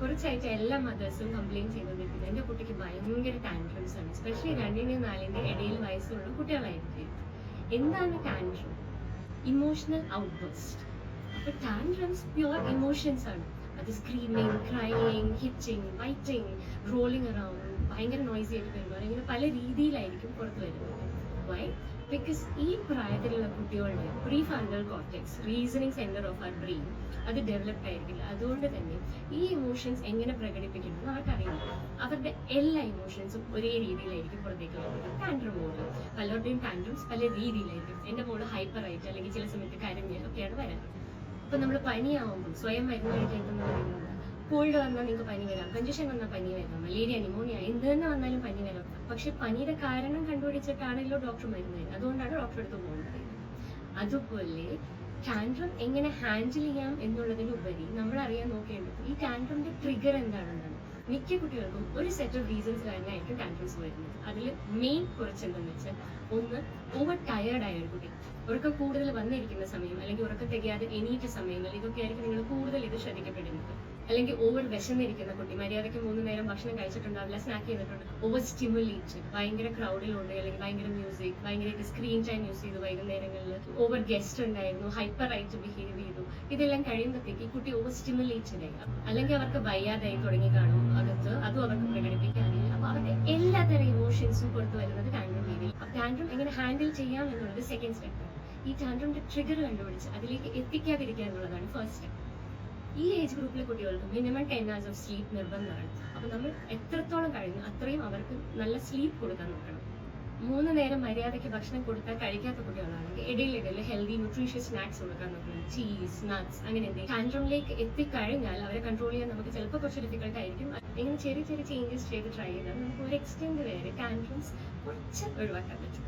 കുറച്ചായിട്ട് എല്ലാ മദേഴ്സും കംപ്ലയിന്റ് ചെയ്തുകൊണ്ടിരിക്കുന്നത് എന്റെ കുട്ടിക്ക് ഭയങ്കര ടാൻട്രംസ് ആണ്. എസ്പെഷ്യലി 2-ന്റെയും 4-ന്റെയും ഇടയിൽ വയസ്സുള്ള കുട്ടികളായിരിക്കും. എന്താണ് ടാൻട്രം? ഇമോഷണൽ ഔട്ട്ബസ്റ്റ്. അപ്പൊ ടാൻട്രംസ് പ്യുവർ ഇമോഷൻസ് ആണ്. അത് screaming, crying, hitching, biting, rolling around, ഭയങ്കര നോയ്സി ആയിട്ട് വരുമ്പോൾ ഇങ്ങനെ പല രീതിയിലായിരിക്കും പുറത്തു വരുന്നത്. വൈ? ബിക്കോസ് ഈ പ്രായത്തിലുള്ള കുട്ടികളുടെ pre frontal cortex, reasoning centre of our brain, അത് ഡെവലപ്ഡ് ആയിരിക്കില്ല. അതുകൊണ്ട് തന്നെ ഈ ഇമോഷൻസ് എങ്ങനെ പ്രകടിപ്പിക്കണം അവർക്കറിയില്ല. അവരുടെ എല്ലാ ഇമോഷൻസും ഒരേ രീതിയിലായിരിക്കും പുറത്തേക്ക് വരുന്നത്. ടാൻട്രം മോഡ്, പലരുടെയും ടാൻട്രംസ് പല രീതിയിലായിരിക്കും. എന്റെ മോള് ഹൈപ്പർ ആയിട്ട് അല്ലെങ്കിൽ ചില സമയത്ത് കരഞ്ഞ് ഒക്കെയാണ് വരാറ്. അപ്പൊ നമ്മൾ പനിയാവുമ്പോൾ സ്വയം മരുന്ന് കഴിക്കുന്നത്, കോൾഡ് വന്നാൽ നിങ്ങൾക്ക് പനി വരാം, കഞ്ചഷൻ വന്നാൽ പനി വരാം, മലേറിയ, ന്യൂമോണിയ എന്ത് തന്നെ വന്നാലും പനി വരാം. പക്ഷെ പനിയുടെ കാരണം കണ്ടുപിടിച്ചിട്ടാണല്ലോ ഡോക്ടർ മരുന്ന് തരുന്നത്. അതുകൊണ്ടാണ് ഡോക്ടറെ അടുത്ത് പോകുന്നത്. അതുപോലെ ടാൻട്രം എങ്ങനെ ഹാൻഡിൽ ചെയ്യാം എന്നുള്ളതിനുപരി നമ്മൾ അറിയാൻ നോക്കേണ്ടത് ഈ ടാൻട്രമിന്റെ ട്രിഗർ എന്താണെന്നാണ്. മിക്ക കുട്ടികൾക്കും ഒരു സെറ്റ് ഓഫ് റീസൺസ് കാരണമായിരിക്കും ടാൻട്രംസ് വരുന്നത്. അതിൽ മെയിൻ കുറച്ചെന്തെന്ന് വെച്ചാൽ, ഒന്ന്, ഓവർ ടയേർഡ് ആയ ഒരു കുട്ടി, ഉറക്കം കൂടുതൽ വന്നിരിക്കുന്ന സമയം അല്ലെങ്കിൽ ഉറക്കം തികയാതെ എണീറ്റ സമയങ്ങൾ, ഇതൊക്കെ ആയിരിക്കും നിങ്ങൾ കൂടുതൽ ഇത് ശ്രദ്ധിക്കപ്പെടുന്നത്. അല്ലെങ്കിൽ ഓവർ വിശന്നിരിക്കുന്ന കുട്ടി, മര്യാദയ്ക്ക് 3 നേരം ഭക്ഷണം കഴിച്ചിട്ടുണ്ടാവില്ല, സ്നാക്ക് ചെയ്തിട്ടുണ്ട്, ഓവർ സ്റ്റിമുലേറ്റ്, ഭയങ്കര ക്രൗഡിലുണ്ട്, അല്ലെങ്കിൽ ഭയങ്കര മ്യൂസിക്, ഭയങ്കര സ്ക്രീൻ ടൈം യൂസ് ചെയ്തു വൈകുന്നേരങ്ങളിൽ, ഓവർ ഗസ്റ്റ് ഉണ്ടായിരുന്നു, ഹൈപ്പർ ആയിട്ട് ബിഹേവ് ചെയ്തു. ഇതെല്ലാം കഴിയുമ്പോഴത്തേക്ക് ഈ കുട്ടി ഓവർ സ്റ്റിമുലേറ്റഡ് ആയി, അല്ലെങ്കിൽ അവർക്ക് വയ്യാതായി തുടങ്ങി കാണും അകത്ത്, അതും അവർക്ക് പ്രകടിപ്പിക്കാറില്ല. അപ്പൊ അവരുടെ എല്ലാത്തരം ഇമോഷൻസും പുറത്തു വരുന്നത് ടാൻട്രം രീതിയിൽ. ടാൻട്രം എങ്ങനെ ഹാൻഡിൽ ചെയ്യാം എന്നുള്ളത് സെക്കൻഡ് സ്റ്റെപ്പ്. ഈ ടാൻട്രമിന്റെ ട്രിഗർ കണ്ടുപിടിച്ച് അതിലേക്ക് എത്തിക്കാതിരിക്കുക എന്നുള്ളതാണ് ഫസ്റ്റ് സ്റ്റെപ്പ്. ഈ ഏജ് ഗ്രൂപ്പിലെ കുട്ടികൾക്ക് മിനിമം 10 hours ഓഫ് സ്ലീപ്പ് നിർബന്ധമാണ്. അപ്പൊ നമ്മൾ എത്രത്തോളം കഴിയുന്നു അത്രയും അവർക്ക് നല്ല സ്ലീപ്പ് കൊടുക്കാൻ നോക്കണം. 3 നേരം മര്യാദയ്ക്ക് ഭക്ഷണം കൊടുത്താൽ കഴിക്കാത്ത കുട്ടികളാണെങ്കിൽ ഇടയിലിടയിൽ ഹെൽത്തി ന്യൂട്രീഷ്യസ് സ്നാക്സ് കൊടുക്കാൻ നോക്കണം. ചീസ്, നട്ട്സ്, അങ്ങനെ എന്തെങ്കിലും. ടാൻട്രമിലേക്ക് എത്തിക്കഴിഞ്ഞാൽ അവരെ കൺട്രോൾ ചെയ്യാൻ നമുക്ക് ചിലപ്പോൾ കുറച്ച് ഡിഫിക്കൽട്ട് ആയിരിക്കും. ഇങ്ങനെ ചെറിയ ചെറിയ ചേഞ്ചസ് ചെയ്ത് ട്രൈ ചെയ്താൽ നമുക്ക് ഒരു എക്സ്റ്റെൻഡ് വരെ ടാൻട്രംസ് കുറച്ച് ഒഴിവാക്കാൻ പറ്റും.